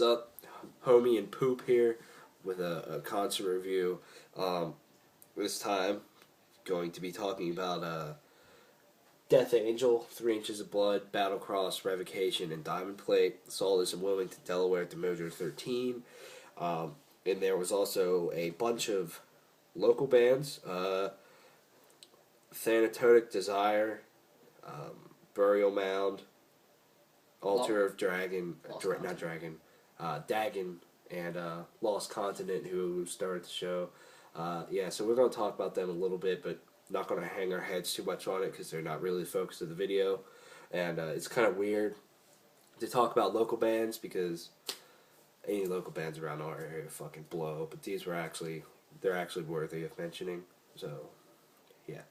what's up? Homie and Poop here with a concert review. This time, going to be talking about Death Angel, 3 Inches of Blood, Battlecross, Revocation, and Diamond Plate. Saw this in Wilmington, Delaware at the Mojo 13. And there was also a bunch of local bands. Thanatotic Desire, Burial Mound, Altar of Dragon, Dagon, and Lost Continent, who started the show. So we're going to talk about them a little bit, but not going to hang our heads too much on it because they're not really the focus of the video. And it's kind of weird to talk about local bands because any local bands around our area fucking blow, but these were they're actually worthy of mentioning. So, yeah,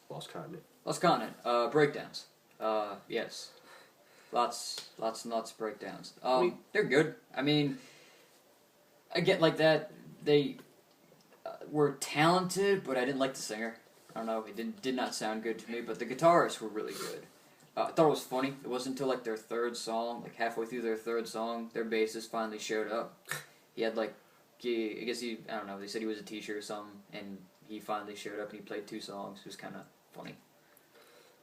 Lost Continent. Lost Continent, breakdowns. Yes. Lots and lots of breakdowns. They're good. I mean, I get like that. They were talented, but I didn't like the singer. I don't know. It did not sound good to me, but the guitarists were really good. I thought it was funny. It wasn't until like their third song, like halfway through their third song, their bassist finally showed up. He had like, I don't know, they said he was a teacher or something, and he finally showed up and he played 2 songs. It was kind of funny.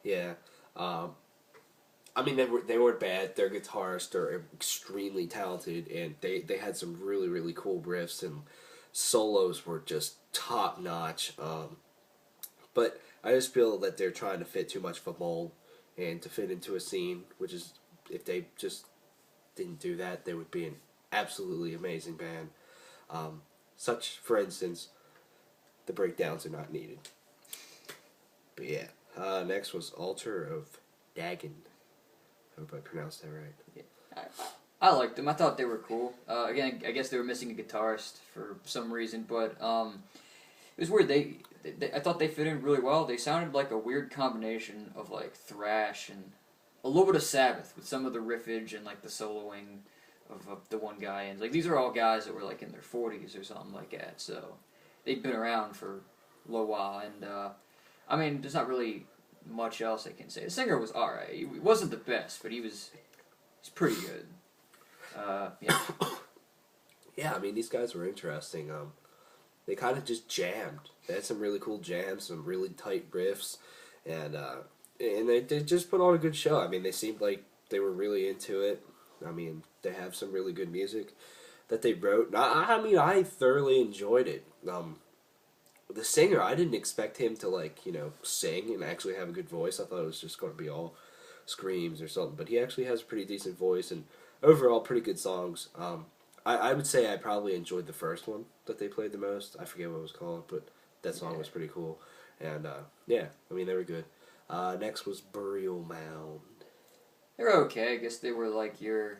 Yeah. I mean, they weren't bad. Their guitarists are extremely talented, and they had some really, really cool riffs, and solos were just top-notch. But I just feel that they're trying to fit too much of a mold and to fit into a scene, which is, if they just didn't do that, they would be an absolutely amazing band. Such, for instance, the breakdowns are not needed. But yeah, next was Altar of Dagon. I hope I pronounced that right. Yeah. I liked them. I thought they were cool. Again, I guess they were missing a guitarist for some reason, but it was weird. I thought they fit in really well. They sounded like a weird combination of like thrash and a little bit of Sabbath with some of the riffage and like the soloing of the one guy. And like these are all guys that were like in their 40s or something like that. So they've been around for a little while. And I mean, there's not really much else I can say. The singer was alright. He wasn't the best, but he's pretty good. Yeah. Yeah, I mean, these guys were interesting. They kind of just jammed. They had some really cool jams, some really tight riffs, and they just put on a good show. I mean, they seemed like they were really into it. I mean, they have some really good music that they wrote. I mean, I thoroughly enjoyed it. The singer, I didn't expect him to, sing and actually have a good voice. I thought it was just going to be all screams or something, but he actually has a pretty decent voice, and overall, pretty good songs. I would say I probably enjoyed the first one that they played the most. I forget what it was called, but that song was pretty cool. And, yeah, I mean, they were good. Next was Burial Mound. They're okay. I guess they were like your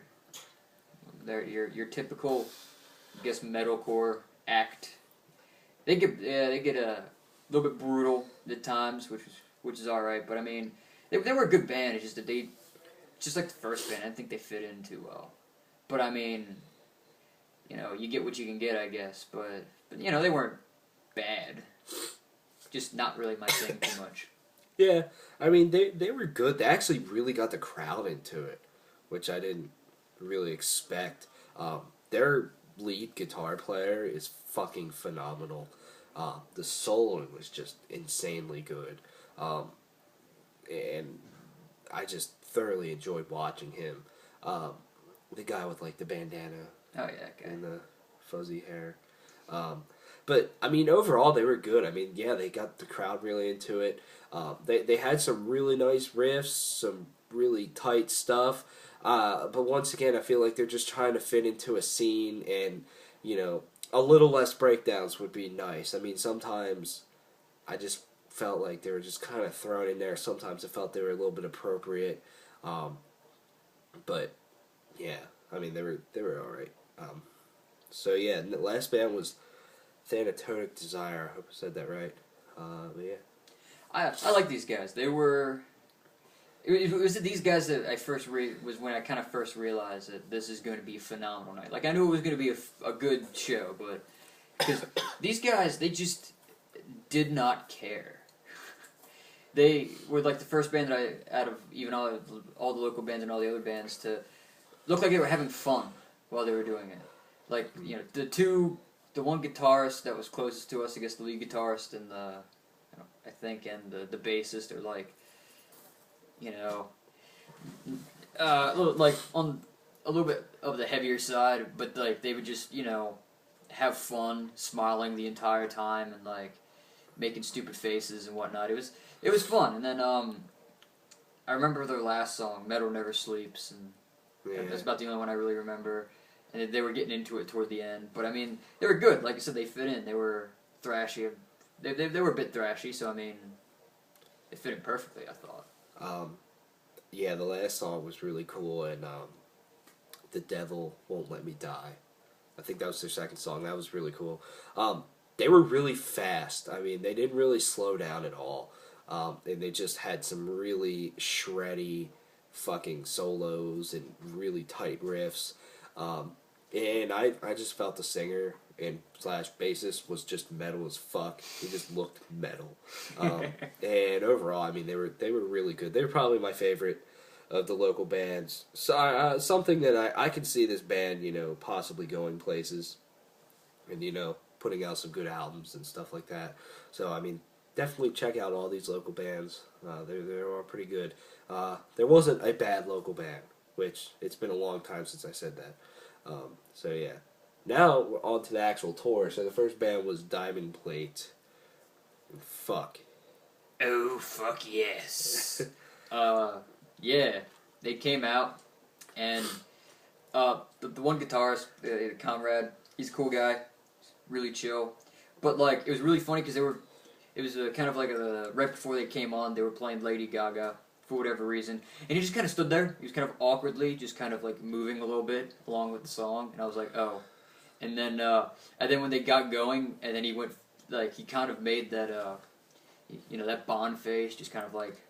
typical, I guess, metalcore act. They get a little bit brutal at times, which is all right. But I mean, they were a good band. It's just that just like the first band, I didn't think they fit in too well. But I mean, you get what you can get, I guess. But they weren't bad. Just not really my thing too much. Yeah, I mean, they were good. They actually really got the crowd into it, which I didn't really expect. Their lead guitar player is fucking phenomenal. The soloing was just insanely good. And I just thoroughly enjoyed watching him. The guy with like the bandana. Oh yeah, okay. And the fuzzy hair. But I mean, overall they were good. I mean, yeah, they got the crowd really into it. They had some really nice riffs, some really tight stuff. But once again, I feel like they're just trying to fit into a scene, and a little less breakdowns would be nice. I mean, sometimes I just felt like they were just kind of thrown in there. Sometimes I felt they were a little bit appropriate. But yeah, I mean, they were all right. So yeah, the last band was Thanatotic Desire. I hope I said that right. But yeah, I like these guys. They were. It was these guys that I first was when I kind of first realized that this is going to be a phenomenal night. Like I knew it was going to be a good show, but because these guys, they just did not care. They were like the first band that out of even all the local bands and all the other bands to look like they were having fun. while they were doing it. Like, the one guitarist that was closest to us, I guess the lead guitarist and I think, and the bassist are like, like on a little bit of the heavier side, but like they would just, have fun, smiling the entire time and like making stupid faces and whatnot. It was fun. And then I remember their last song, "Metal Never Sleeps," and that's about the only one I really remember. And they were getting into it toward the end, but I mean, they were good. Like I said, they fit in. They were thrashy. They were a bit thrashy, so I mean, they fit in perfectly, I thought. Yeah, the last song was really cool, and "The Devil Won't Let Me Die." I think that was their second song. That was really cool. They were really fast. I mean, they didn't really slow down at all. And they just had some really shreddy fucking solos and really tight riffs. And I just felt the singer and slash bassist was just metal as fuck. He just looked metal. And overall, I mean, they were really good. They were probably my favorite of the local bands. So something that I can see this band, possibly going places, and putting out some good albums and stuff like that. So I mean, definitely check out all these local bands. They're all pretty good. There wasn't a bad local band, which it's been a long time since I said that. So yeah. Now we're on to the actual tour. So the first band was Diamond Plate. And fuck. Oh, fuck yes. Yeah, they came out, and the one guitarist, Conrad, he's a cool guy, really chill. But like, it was really funny because it was kind of like right before they came on, they were playing Lady Gaga for whatever reason, and he just kind of stood there. He was kind of awkwardly, just kind of like moving a little bit along with the song, and I was like, oh. And then when they got going, and then he went, like, he kind of made that that Bond face, just kind of like.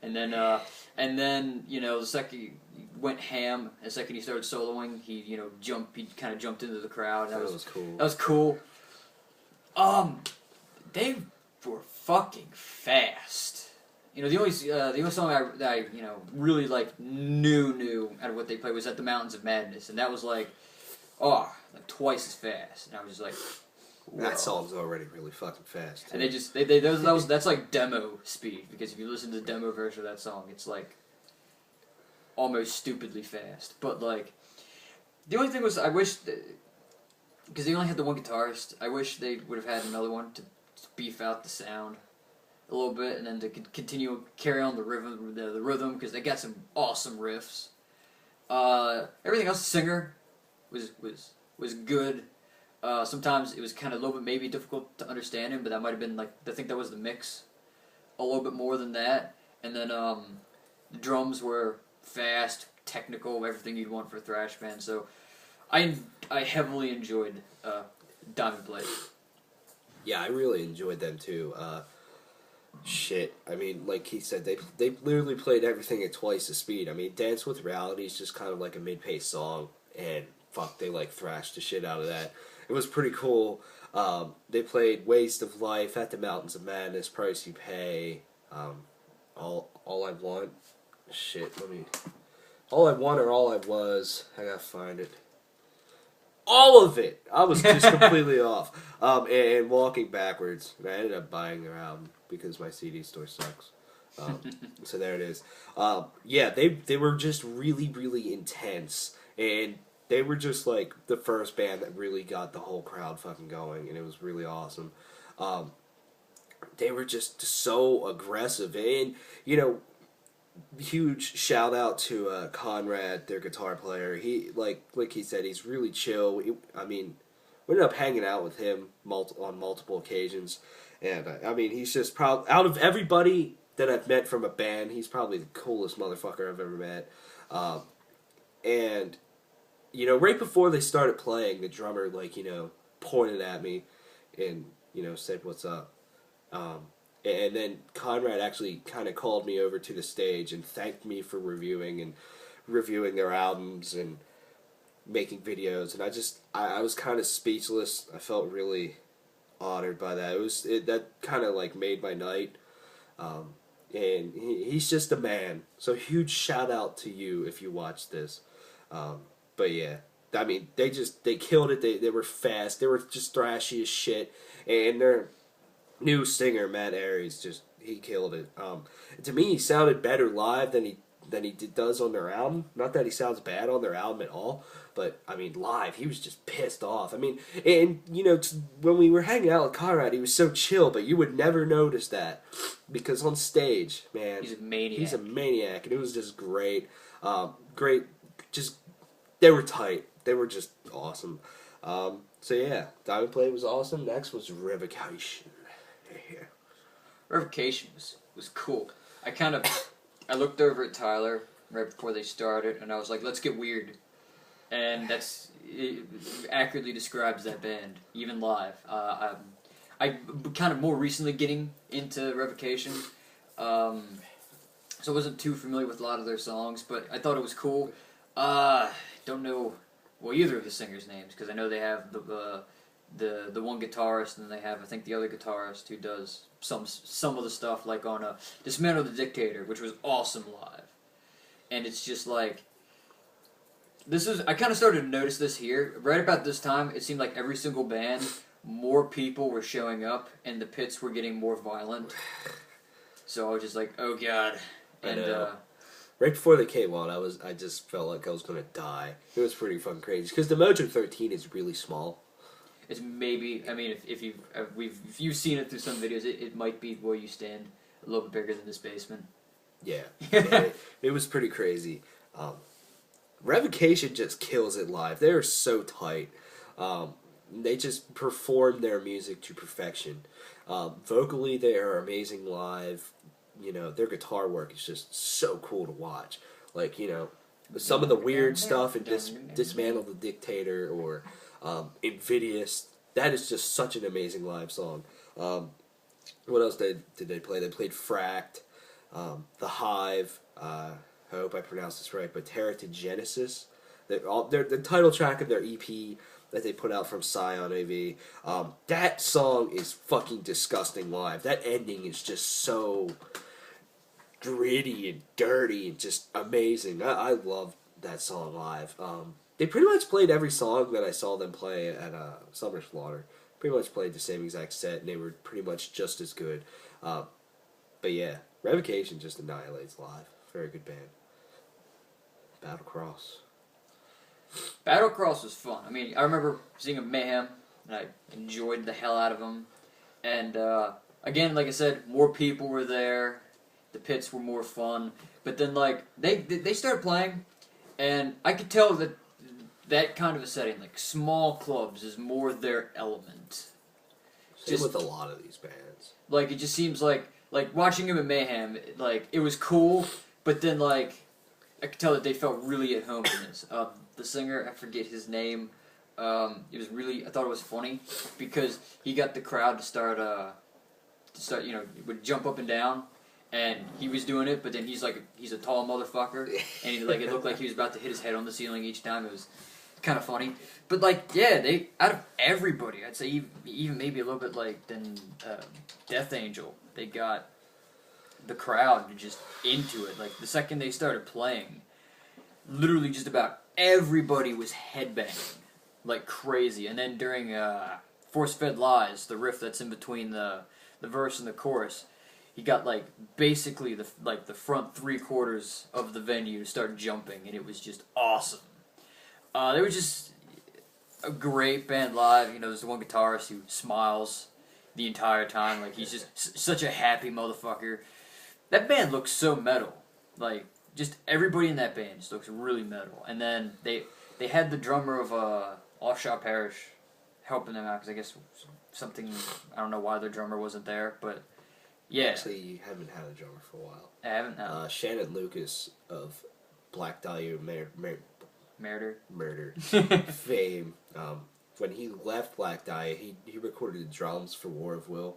And then the second he went ham, the second he started soloing, he kind of jumped into the crowd. That was cool. That was cool. They were fucking fast. The only song that I really like knew out of what they played was "At the Mountains of Madness," and that was like twice as fast. And I was just like, whoa. That song's already really fucking fast. Too. And that's like demo speed, because if you listen to the demo version of that song, it's like almost stupidly fast. But like, the only thing was, I wish because they only had the one guitarist, I wish they would have had another one to beef out the sound a little bit, and then to continue carry on the rhythm, because they got some awesome riffs. Everything else, the singer was good. Sometimes it was kind of a little bit maybe difficult to understand him, but that might have been like, I think that was the mix a little bit more than that. And then the drums were fast, technical, everything you'd want for a thrash band. So I heavily enjoyed Diamond Plate. Yeah, I really enjoyed them too. Shit, I mean, like he said, they literally played everything at twice the speed. I mean, Dance with Reality is just kind of like a mid-pace song, and fuck, they like thrashed the shit out of that. It was pretty cool. They played Waste of Life, At the Mountains of Madness, Price You Pay, All I Want. Shit, All I Want or All I Was. I gotta find it. All of it! I was just completely off. And Walking Backwards. And I ended up buying their album because my CD store sucks. So there it is. Yeah, they were just really, really intense. And they were just like the first band that really got the whole crowd fucking going, and it was really awesome. They were just so aggressive, and huge shout out to Conrad, their guitar player. He like he said, he's really chill. I mean, we ended up hanging out with him on multiple occasions, and I mean, he's just probably, out of everybody that I've met from a band, he's probably the coolest motherfucker I've ever met. And right before they started playing, the drummer, pointed at me and, said, "What's up?" And then Conrad actually kind of called me over to the stage and thanked me for reviewing their albums and making videos. And I was kind of speechless. I felt really honored by that. That kind of, made my night. And he's just a man. So huge shout out to you if you watch this. But yeah, I mean, they killed it. They were fast. They were just thrashy as shit. And their new singer, Matt Aries, he killed it. To me, he sounded better live than he does on their album. Not that he sounds bad on their album at all, but I mean, live, he was just pissed off. I mean, and when we were hanging out with Conrad, he was so chill, but you would never notice that because on stage, man, he's a maniac. He's a maniac, and it was just great. Great, just they were tight. They were just awesome. So yeah, Diamond Plate was awesome. Next was Revocation. Yeah. Revocation was cool. I looked over at Tyler right before they started, and I was like, let's get weird. And it accurately describes that band, even live. I'm kind of more recently getting into Revocation, so I wasn't too familiar with a lot of their songs, but I thought it was cool. Don't know either of the singers' names, because I know they have the one guitarist, and they have, I think, the other guitarist who does some of the stuff, like on Dismantle the Dictator, which was awesome live. And it's just like, I kind of started to notice this here. Right about this time, it seemed like every single band, more people were showing up, and the pits were getting more violent. So I was just like, oh god. And right before they came on, I just felt like I was gonna die. It was pretty fun crazy, because the Mojo 13 is really small. It's maybe, I mean, if you've seen it through some videos, it might be where you stand, a little bit bigger than this basement. Yeah, it was pretty crazy. Revocation just kills it live. They are so tight. They just perform their music to perfection. Vocally, they are amazing live. Their guitar work is just so cool to watch. Like, some of the weird stuff in Dismantle the Dictator or Invidious, that is just such an amazing live song. What else did they play? They played Fract, The Hive, I hope I pronounced this right, but Teratogenesis. The title track of their EP that they put out from Scion AV. That song is fucking disgusting live. That ending is just so gritty and dirty and just amazing. I love that song live. They pretty much played every song that I saw them play at Summer Slaughter. Pretty much played the same exact set, and they were pretty much just as good. But yeah, Revocation just annihilates live. Very good band. Battlecross. Battlecross was fun. I mean, I remember seeing a Mayhem, and I enjoyed the hell out of them. And again, like I said, more people were there. The pits were more fun. But then, like, they started playing, and I could tell that kind of a setting, like small clubs, is more their element. Same with a lot of these bands. Like, it just seems like watching him at Mayhem, like, it was cool, but then, like, I could tell that they felt really at home in this. The singer, I forget his name, it was really, I thought it was funny, because he got the crowd to start, would jump up and down, and he was doing it, but then he's a tall motherfucker, and it looked like he was about to hit his head on the ceiling each time. It was kind of funny. But, like, yeah, they, out of everybody, I'd say even maybe a little bit like than Death Angel, they got the crowd just into it. Like, the second they started playing, literally just about everybody was headbanging like crazy. And then during Force Fed Lies, the riff that's in between the verse and the chorus, he got like basically the front 3/4 of the venue to start jumping, and it was just awesome. They were just a great band live. There's the one guitarist who smiles the entire time, like he's just such a happy motherfucker. That band looks so metal. Like, just everybody in that band just looks really metal. And then they had the drummer of All Shall Perish helping them out, because I guess something, I don't know why their drummer wasn't there, but yeah. Actually, you haven't had a drummer for a while. I haven't now. Shannon Lucas of Black Dahlia Murder fame. When he left Black Dahlia, he recorded the drums for War of Will,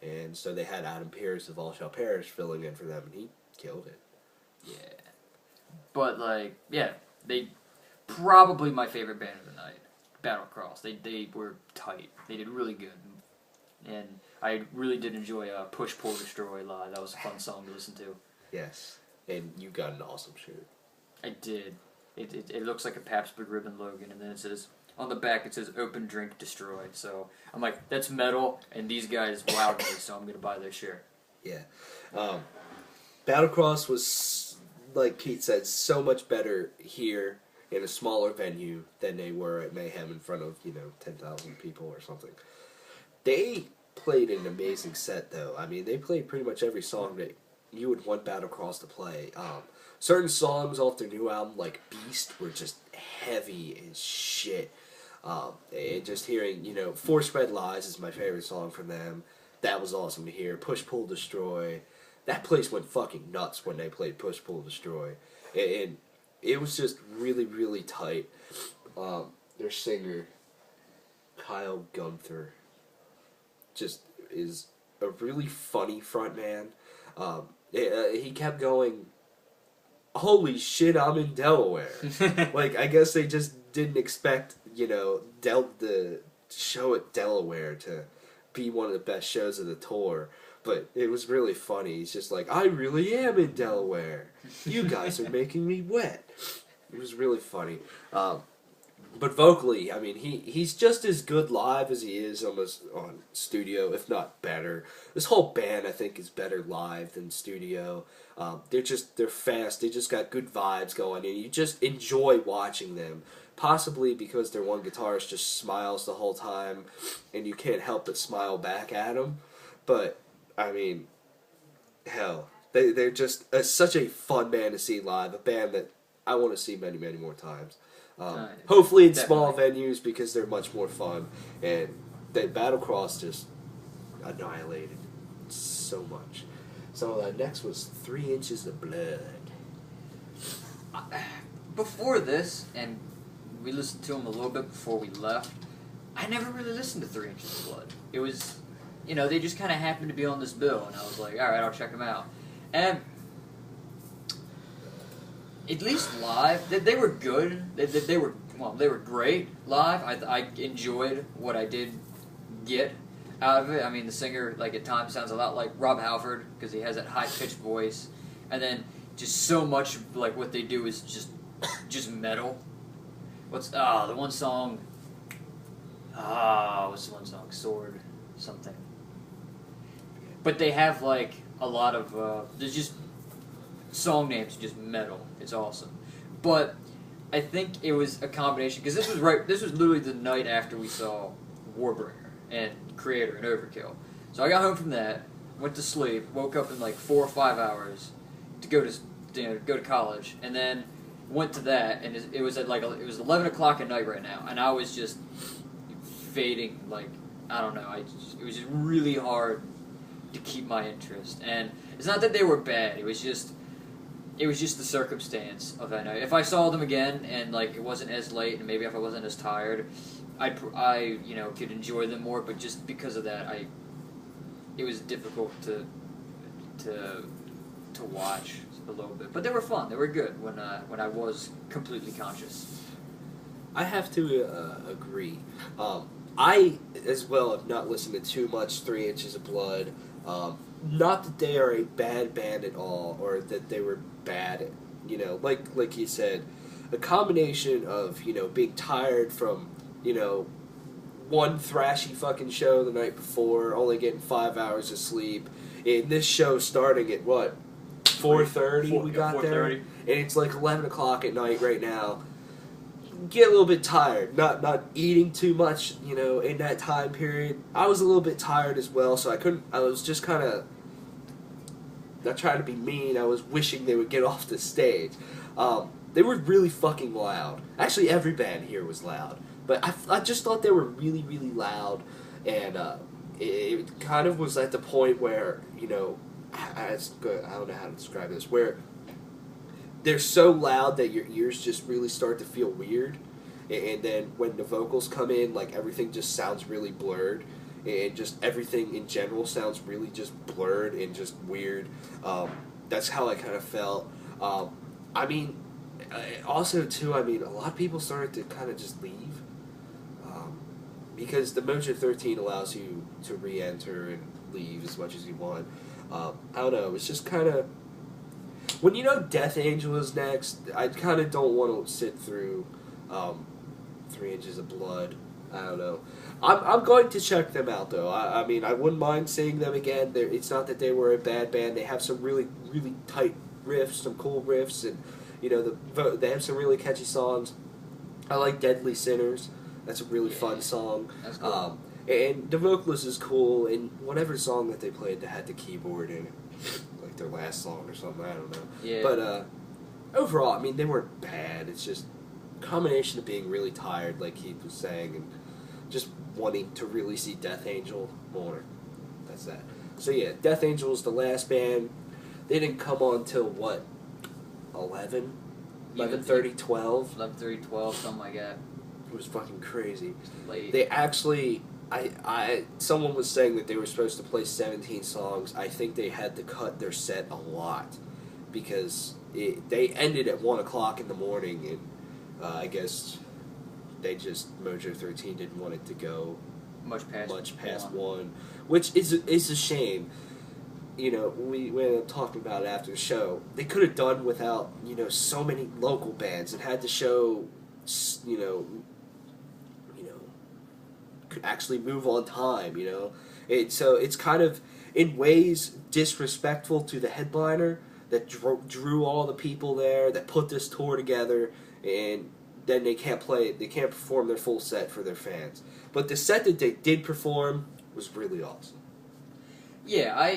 and so they had Adam Pearce of All Shall Perish filling in for them, and he killed it. Yeah, but like, yeah, they probably my favorite band of the night. Battlecross. They were tight. They did really good, and I really did enjoy Push Pull Destroy live. That was a fun song to listen to. Yes, and you got an awesome shirt. I did. It looks like a Pabst Blue Ribbon logo, and then it says on the back it says "Open Drink Destroy." So I'm like, that's metal, and these guys wowed me, so I'm gonna buy their shirt. Yeah. Battlecross was, like Keith said, so much better here in a smaller venue than they were at Mayhem in front of 10,000 people or something. They played an amazing set, though. I mean, they played pretty much every song that you would want Battlecross to play. Certain songs off their new album, like Beast, were just heavy as shit. And just hearing, Force Red Lies is my favorite song from them. That was awesome to hear. Push, Pull, Destroy. That place went fucking nuts when they played Push, Pull, Destroy. And it was just really, really tight. Their singer, Kyle Gunther, just is a really funny frontman. He kept going, holy shit, I'm in Delaware. Like, I guess they just didn't expect, the show at Delaware to be one of the best shows of the tour. But it was really funny. He's just like, I really am in Delaware. You guys are making me wet. It was really funny. But vocally, I mean, he's just as good live as he is on studio, if not better. This whole band, I think, is better live than studio. They're fast. They just got good vibes going, and you just enjoy watching them. Possibly because their one guitarist just smiles the whole time, and you can't help but smile back at him. But I mean, hell, they're just such a fun band to see live. A band that I want to see many, many more times. Hopefully in small venues because they're much more fun. And that Battlecross just annihilated so much. So next was 3 Inches of Blood. Before this, and we listened to them a little bit before we left, I never really listened to 3 Inches of Blood. It was, they just kind of happened to be on this bill, and I was like, alright, I'll check them out. And at least live, they were good. They were great live. I enjoyed what I did get out of it. I mean, the singer, like, at times sounds a lot like Rob Halford because he has that high-pitched voice. And then just so much, like, what they do is just metal. What's the one song? What's the one song? Sword something. But they have, like, a lot of, there's just song names, just metal. It's awesome. But I think it was a combination, because this was literally the night after we saw Warbringer and Creator and Overkill. So I got home from that, went to sleep, woke up in like 4 or 5 hours to go to college, and then went to that, and it was at it was 11 o'clock at night right now, and I was just fading, like, I don't know, it was just really hard to keep my interest. And it's not that they were bad, it was just the circumstance of that night. If I saw them again and like it wasn't as late, and maybe if I wasn't as tired, I could enjoy them more. But just because of that, it was difficult to watch a little bit. But they were fun. They were good when I was completely conscious. I have to agree. I as well have not listened to too much 3 Inches of Blood. Not that they are a bad band at all, or that they were bad, like you said, a combination of, being tired from, one thrashy fucking show the night before, only getting 5 hours of sleep, and this show starting at, 4:30 we got there, and it's like 11 o'clock at night right now. Get a little bit tired, not eating too much, in that time period. I was a little bit tired as well, so I was just kind of, not trying to be mean, I was wishing they would get off the stage. They were really fucking loud. Actually, every band here was loud, but I just thought they were really, really loud, and it kind of was at the point where, I don't know how to describe this, where they're so loud that your ears just really start to feel weird, and then when the vocals come in, like, everything just sounds really blurred, and just everything in general sounds really just blurred and just weird. That's how I kind of felt. I mean, also too, a lot of people started to kind of just leave, because the Mojo 13 allows you to re-enter and leave as much as you want. I don't know, it's just kind of, when you know Death Angel is next, I kind of don't want to sit through 3 Inches of Blood. I don't know. I'm going to check them out though. I mean, I wouldn't mind seeing them again. It's not that they were a bad band. They have some really really tight riffs, some cool riffs, and they have some really catchy songs. I like Deadly Sinners. That's a really fun song. That's cool. And the vocalist is cool. And whatever song that they played that had the keyboard in it, like their last song or something. I don't know. Yeah. But overall, I mean, they weren't bad. It's just a combination of being really tired, like Keith was saying, and just wanting to really see Death Angel more. That's that. So yeah, Death Angel was the last band. They didn't come on till what? 11:30, 12? 11:30, 12, something like that. It was fucking crazy. Late. They actually, someone was saying that they were supposed to play 17 songs. I think they had to cut their set a lot because they ended at 1 o'clock in the morning, and I guess they just, Mojo 13 didn't want it to go much past 1, which is a shame. We ended up talking about it after the show. They could have done without, so many local bands and had the show, could actually move on time, So it's kind of, in ways, disrespectful to the headliner that drew all the people there, that put this tour together, and then they can't perform their full set for their fans. But the set that they did perform was really awesome. Yeah,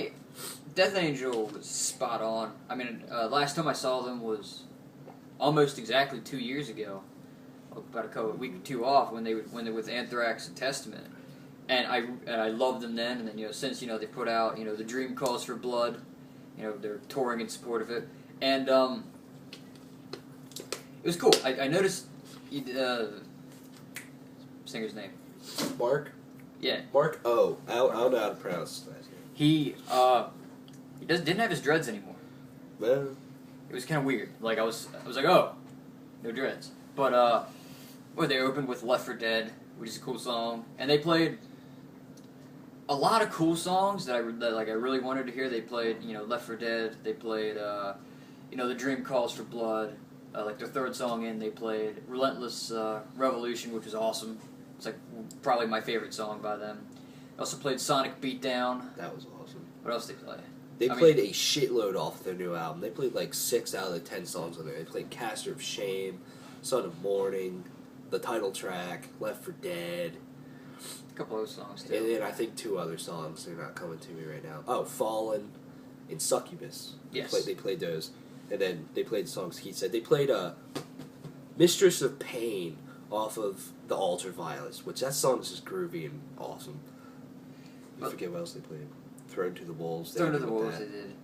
Death Angel was spot on. I mean, last time I saw them was almost exactly 2 years ago, about a week or two off when they were with Anthrax and Testament, and I loved them then. And then since they put out The Dream Calls for Blood, they're touring in support of it, and it was cool. I noticed singer's name. Mark. Yeah. Mark O. I don't know how to pronounce his last name. He didn't have his dreads anymore. Well, it was kind of weird. Like I was like, oh, no dreads. But they opened with Left 4 Dead, which is a cool song, and they played a lot of cool songs that I really wanted to hear. They played Left 4 Dead. They played The Dream Calls for Blood. Like their third song in, they played Relentless Revolution, which was awesome. It's like probably my favorite song by them. They also played Sonic Beatdown. That was awesome. What else did they play? They played a shitload off their new album. They played like 6 out of the 10 songs on there. They played Caster of Shame, Son of Morning, the title track, Left 4 Dead. A couple of songs too. And then I think 2 other songs. They're not coming to me right now. Oh, Fallen and Succubus. Yes. They played those. And then they played songs he said. They played Mistress of Pain off of The Ultraviolets, which that song is just groovy and awesome. I forget what else they played. Thrown to the Wolves. Thrown to the Wolves, they did.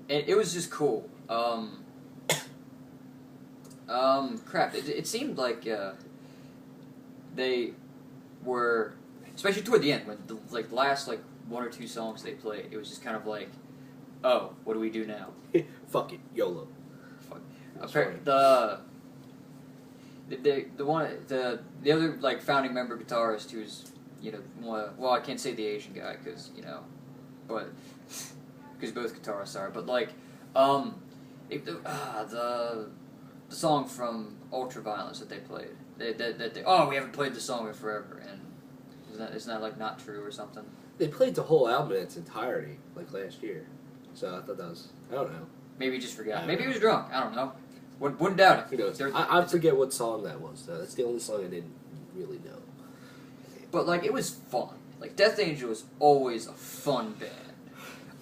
And it was just cool. Crap. It seemed like they were, especially toward the end, when the last 1 or 2 songs they played, it was just kind of like, oh, what do we do now? Fuck it, YOLO. Fuck. The other founding member guitarist who's well, I can't say the Asian guy because both guitarists are, but the song from Ultraviolence that they played, we haven't played the song in forever, and isn't that not true or something? They played the whole album in its entirety last year, so I thought that was, I don't know. Maybe he just forgot. Maybe he was drunk. I don't know. Wouldn't doubt it. Who knows? I forget what song that was though. That's the only song I didn't really know. But it was fun. Death Angel is always a fun band.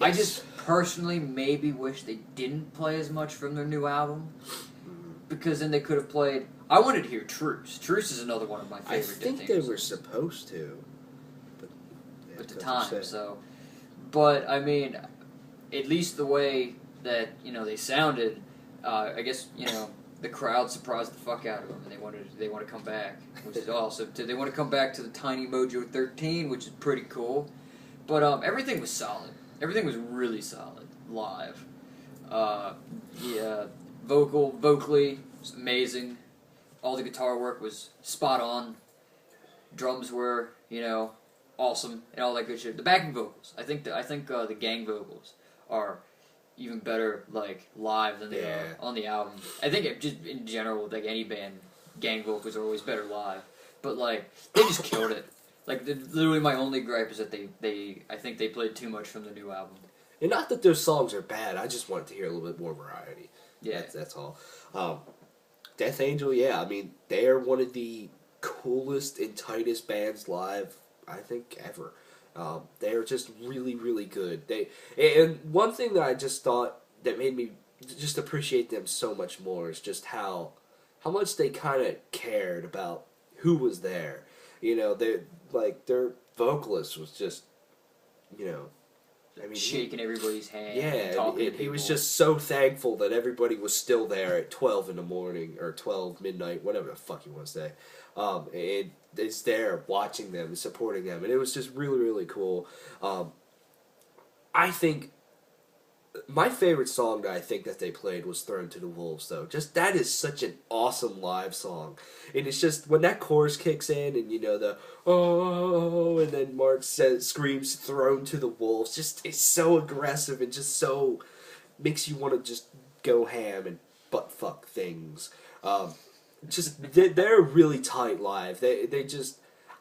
Yes. I just personally maybe wish they didn't play as much from their new album, because then they could have played. I wanted to hear Truce. Truce is another one of my favorite. I think they were supposed to, but at the time. So, but I mean, at least the way that they sounded, I guess the crowd surprised the fuck out of them, and they want to come back, which is awesome. They want to come back to the Tiny Mojo 13, which is pretty cool. But everything was solid. Everything was really solid live. Vocally, it was amazing. All the guitar work was spot on. Drums were, awesome and all that good shit. The backing vocals, I think the gang vocals are even better like live than they Yeah. are on the album. I think it just in general, with like any band, gang vocals are always better live. But like they just killed it. Like literally, my only gripe is that I think they played too much from the new album. And not that those songs are bad. I just wanted to hear a little bit more variety. Yeah, That's all. Death Angel, yeah. I mean, they are one of the coolest and tightest bands live, I think, ever. They are just really, really good. And one thing that I just thought that made me just appreciate them so much more is just how much they kind of cared about who was there. You know, their vocalist was just, you know, I mean, shaking everybody's hand. yeah, And talking to he was people. just so thankful that everybody was still there at 12 in the morning or 12 midnight, whatever the fuck you want to say. And it's there watching them and supporting them, and it was just really, really cool. I think my favorite song that I think that they played was "Thrown to the Wolves," though. Just that is such an awesome live song, and it's just when that chorus kicks in, and you know the oh, and then Mark screams "Thrown to the Wolves." Just it's so aggressive and just so makes you want to just go ham and butt fuck things. They're really tight live. They just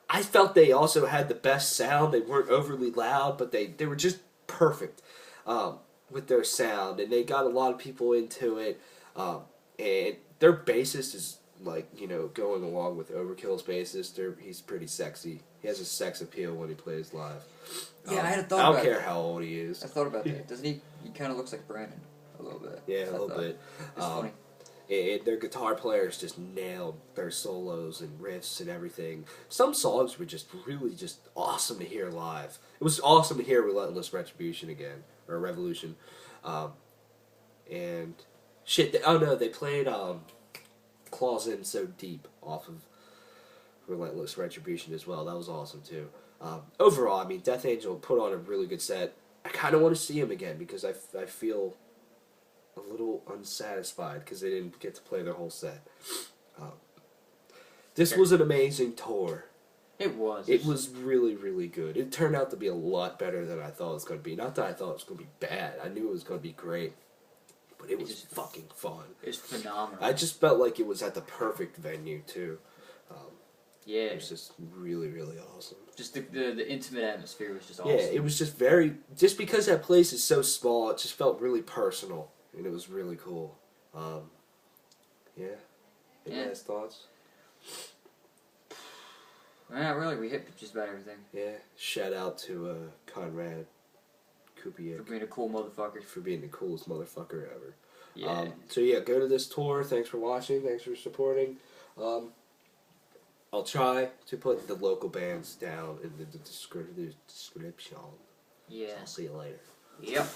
I felt they also had the best sound. They weren't overly loud, but they were just perfect. With their sound, and they got a lot of people into it, and their bassist is like, you know, going along with Overkill's bassist. He's pretty sexy. He has a sex appeal when he plays live. Yeah, I had a thought I don't about care that. how old he is. I thought about that. Doesn't he? He kind of looks like Brandon a little bit. Yeah, a little bit. It's funny. Their guitar players just nailed their solos and riffs and everything. Some songs were just really just awesome to hear live. It was awesome to hear Relentless Retribution again, or Revolution. And shit, they played Claws In So Deep off of Relentless Retribution as well. That was awesome too. Overall, I mean, Death Angel put on a really good set. I kind of want to see him again because I feel a little unsatisfied because they didn't get to play their whole set. This was an amazing tour. It was. It was really, really good. It turned out to be a lot better than I thought it was going to be. Not that I thought it was going to be bad. I knew it was going to be great. But it was just fucking fun. It was phenomenal. I just felt like it was at the perfect venue, too. Yeah. It was just really, really awesome. Just the intimate atmosphere was just awesome. Yeah, it was just very... Just because that place is so small, it just felt really personal. And it was really cool. Yeah. Any last thoughts? Yeah, really, we hit just about everything. Yeah. Shout out to Conrad Kupiec. For being a cool motherfucker. For being the coolest motherfucker ever. Yeah. So yeah, go to this tour. Thanks for watching. Thanks for supporting. I'll try to put the local bands down in the description. Yeah. I'll see you later. Yep.